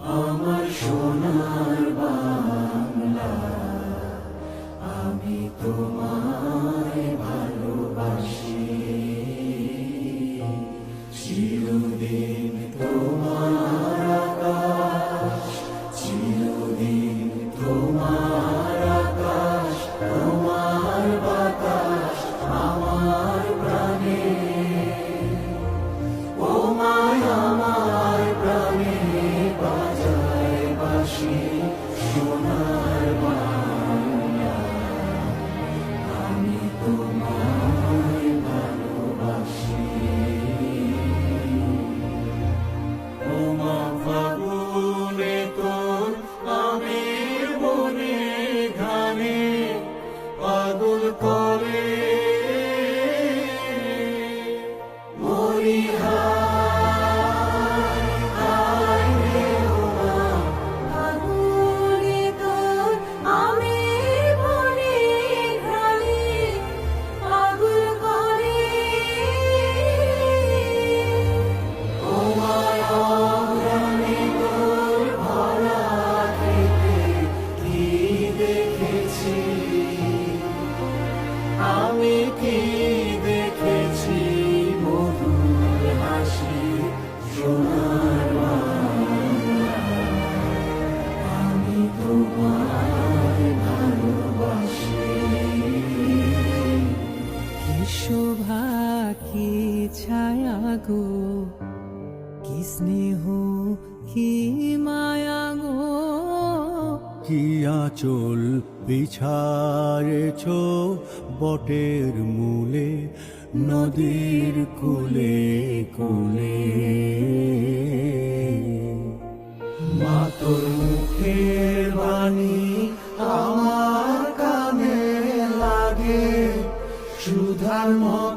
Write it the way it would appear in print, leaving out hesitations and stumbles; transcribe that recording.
আমার সোনার বাংলা, আমি তোমায় ভালোবাসি। চিরদিন তোমার আকাশ, চিরদিন তোমার আকাশ, তোমার বাতাস আমার প্রাণে। ও মায় আমার প্রাণে বাজায় বাঁশি সোনার বাংলা, আমি তোমায় ভালোবাসি। ও মা ফাগুনে তোর আমের বনে ঘানে পাগল করে মরি ফাগুনে তোর আমের বনে ঘ্রাণে পাগল করে। ও মায় অগ্রাণে তোর ভরা খেতে কি দেখেছি, আমি কি দেখেছি মধুর হাসি সোনার বাংলা, আমি তোমায় ভালোবাসি। কি শোভা কি ছায়া গো, কি স্নেহ কি মায়া গো, কি আঁচল বিছারেছ বটের মূলে নদীর কূলে কূলে। মা তোর মুখের বাণী আমার কানে লাগে সুধার মতো